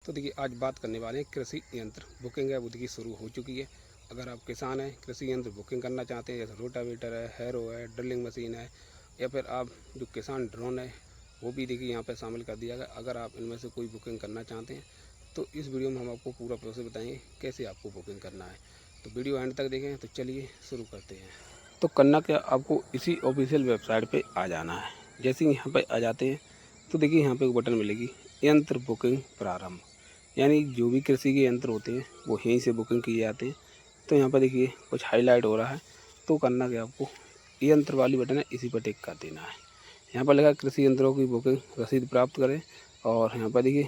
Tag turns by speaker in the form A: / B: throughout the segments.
A: तो देखिए आज बात करने वाले हैं कृषि यंत्र बुकिंग है वो देखिए शुरू हो चुकी है। अगर आप किसान हैं कृषि यंत्र बुकिंग करना चाहते हैं जैसे रोटावेटर है, हैरो है, ड्रिलिंग मशीन है या फिर आप जो किसान ड्रोन है वो भी देखिए यहाँ पे शामिल कर दिया गया। अगर आप इनमें से कोई बुकिंग करना चाहते हैं तो इस वीडियो में हम आपको पूरा प्रोसेस बताएंगे कैसे आपको बुकिंग करना है। तो वीडियो एंड तक देखें। तो चलिए शुरू करते हैं। तो करना क्या, आपको इसी ऑफिशियल वेबसाइट पर आ जाना है। जैसे ही यहाँ पर आ जाते हैं तो देखिए यहाँ पर एक बटन मिलेगी यंत्र बुकिंग प्रारंभ, यानी जो भी कृषि के यंत्र होते हैं वो यहीं से बुकिंग किए जाते हैं। तो यहाँ पर देखिए कुछ हाईलाइट हो रहा है। तो करना क्या, आपको यंत्र वाली बटन है इसी पर टिक कर देना है। यहाँ पर लिखा कृषि यंत्रों की बुकिंग रसीद प्राप्त करें। और यहाँ पर देखिए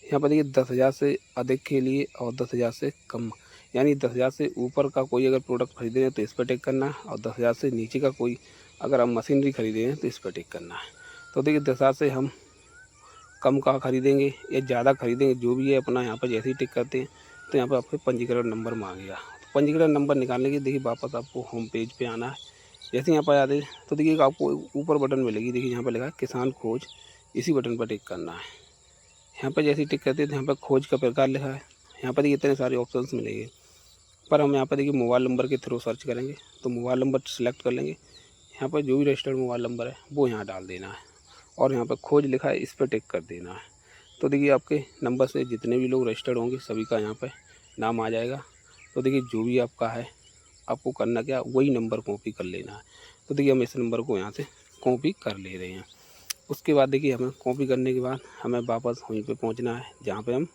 A: 10,000 से अधिक के लिए और 10,000 से कम, यानी 10,000 से ऊपर का कोई अगर प्रोडक्ट खरीदे हैं तो इस पर टिक करना है। और 10,000 से नीचे का कोई अगर हम मशीनरी खरीदे हैं तो इस पर टिक करना है। तो देखिए 10,000 से हम कम का खरीदेंगे या ज़्यादा खरीदेंगे जो भी है अपना यहाँ पर जैसे ही टिक करते हैं तो यहाँ पर आपको पंजीकरण नंबर मांगेगा। तो पंजीकरण नंबर निकालने के देखिए वापस आपको होम पेज पे आना है। जैसे यहाँ पर आते हैं तो देखिए आपको ऊपर बटन मिलेगी, देखिए यहाँ पर लिखा है किसान खोज, इसी बटन पर टिक करना है। यहाँ पर जैसे ही टिक करते हैं तो यहाँ पर खोज का प्रकार लिखा है। यहाँ पर देखिए इतने सारे ऑप्शन मिलेंगे, पर हम यहाँ पर देखिए मोबाइल नंबर के थ्रू सर्च करेंगे। तो मोबाइल नंबर सेलेक्ट कर लेंगे। यहाँ पर जो भी रजिस्टर्ड मोबाइल नंबर है वो यहाँ डाल देना है और यहाँ पर खोज लिखा है इस पर टिक कर देना है। तो देखिए आपके नंबर से जितने भी लोग रजिस्टर्ड होंगे सभी का यहाँ पे नाम आ जाएगा। तो देखिए जो भी आपका है आपको करना क्या, वही नंबर कॉपी कर लेना है। तो देखिए हम इस नंबर को यहाँ से कॉपी कर ले रहे हैं। उसके बाद देखिए हमें कॉपी करने के बाद हमें वापस वहीं पे पहुँचना है जहाँ पे हम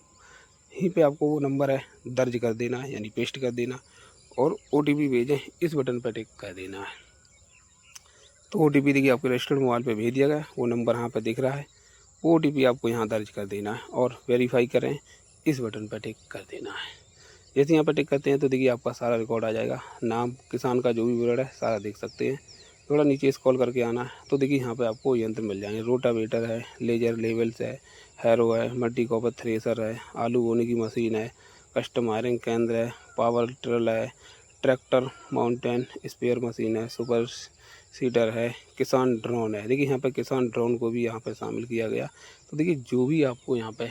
A: यहीं पे आपको वो नंबर है दर्ज कर देना है, यानी पेस्ट कर देना और OTP भेजें इस बटन पर टिक कर देना है। तो OTP देखिए आपके रजिस्टर्ड मोबाइल पे भेज दिया गया, वो नंबर यहाँ पे दिख रहा है। OTP आपको यहाँ दर्ज कर देना है और वेरीफाई करें इस बटन पर टिक कर देना है। जैसे यहाँ पर टिक करते हैं तो देखिए आपका सारा रिकॉर्ड आ जाएगा, नाम किसान का जो भी विवरण है सारा देख सकते हैं। थोड़ा नीचे स्क्रॉल करके आना है तो देखिए यहाँ पे आपको यंत्र मिल जाएंगे। रोटावेटर है, लेजर लेवल्स है, हैरो है, मल्टी कॉपर थ्रेसर है, आलू बोने की मशीन है, कस्टम आयरन केंद्र है, पावर टिलर है, ट्रैक्टर माउंटेन स्पेयर मशीन है, सुपर सीडर है, किसान ड्रोन है। देखिए यहाँ पे किसान ड्रोन को भी यहाँ पे शामिल किया गया। तो देखिए जो भी आपको यहाँ पे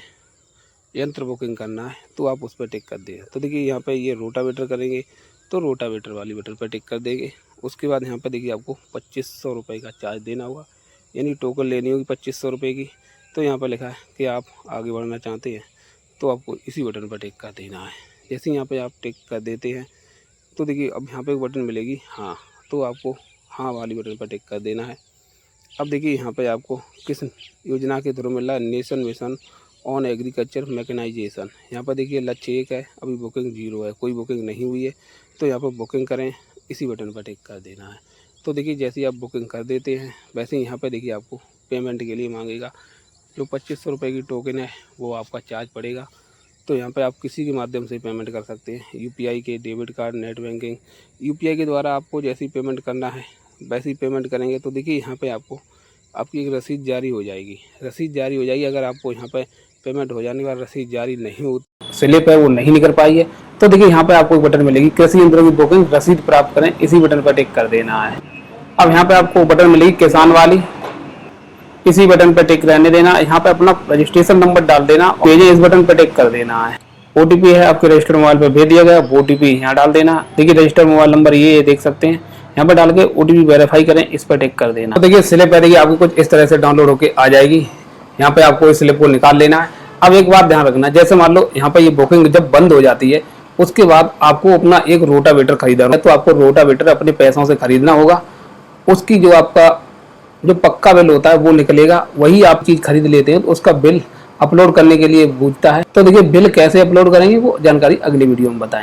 A: यंत्र बुकिंग करना है तो आप उस पर टिक कर दें। तो देखिए यहाँ पे ये रोटावेटर करेंगे तो रोटावेटर वाली बटन पर टिक कर देंगे। उसके बाद यहाँ पे देखिए आपको 2,500 रुपये का चार्ज देना होगा, यानी टोकन लेनी होगी 2,500 रुपये की। तो यहाँ पर लिखा है कि आप आगे बढ़ना चाहते हैं तो आपको इसी बटन पर टिक कर देना है। जैसे यहाँ पर आप टिक कर देते हैं तो देखिए अब यहाँ पर एक बटन मिलेगी हाँ, तो आपको हाँ वाली बटन पर टिक कर देना है। अब देखिए यहाँ पे आपको किस योजना के थ्रू मिल रहा है, nation mission on agriculture mechanisation. यहाँ पर देखिए लक्ष्य 1 है, अभी बुकिंग 0 है, कोई बुकिंग नहीं हुई है। तो यहाँ पर बुकिंग करें इसी बटन पर टिक कर देना है। तो देखिए जैसे ही आप बुकिंग कर देते हैं वैसे ही यहाँ पर देखिए आपको पेमेंट के लिए मांगेगा। जो 2,500 रुपये की टोकन है वो आपका चार्ज पड़ेगा। तो यहाँ पे आप किसी के माध्यम से पेमेंट कर सकते हैं, UPI के, debit card, net banking. UPI के द्वारा आपको जैसी पेमेंट करना है वैसी पेमेंट करेंगे तो देखिए यहाँ पे आपको आपकी एक रसीद जारी हो जाएगी। रसीद जारी हो जाएगी। अगर आपको यहाँ पे पेमेंट हो जाने के बाद रसीद जारी नहीं हो, स्लिप है वो नहीं निकल पाई है, तो देखिए यहाँ पे आपको एक बटन मिलेगी कृषि यंत्रों की बुकिंग रसीद प्राप्त करें, इसी बटन पर टिक कर देना है। अब यहाँ पे आपको बटन मिलेगी किसान वाली, इसी बटन पर टिक रहने देना। यहाँ पे अपना रजिस्ट्रेशन नंबर डाल देना, भेजें इस बटन पर टिक कर देना है। OTP है आपके रजिस्टर्ड मोबाइल पे भेज दिया गया, OTP यहाँ डाल देना। देखिए रजिस्टर्ड मोबाइल नंबर ये देख सकते हैं, यहाँ पर डाल के OTP वेरीफाई करें इस पर टिक कर देना। तो देखिए स्लिप है देखिए आपको कुछ इस तरह से डाउनलोड होकर आ जाएगी। यहाँ पे आपको इस स्लिप को निकाल लेना है। अब एक बात ध्यान रखना, जैसे मान लो यहाँ पे ये बुकिंग जब बंद हो जाती है उसके बाद आपको अपना एक रोटावेटर खरीदना है, तो आपको रोटावेटर अपने पैसों से खरीदना होगा। उसकी जो आपका जो पक्का बिल होता है वो निकलेगा, वही आप चीज खरीद लेते हैं तो उसका बिल अपलोड करने के लिए पूछता है। तो देखिए बिल कैसे अपलोड करेंगे वो जानकारी अगली वीडियो में बताएं।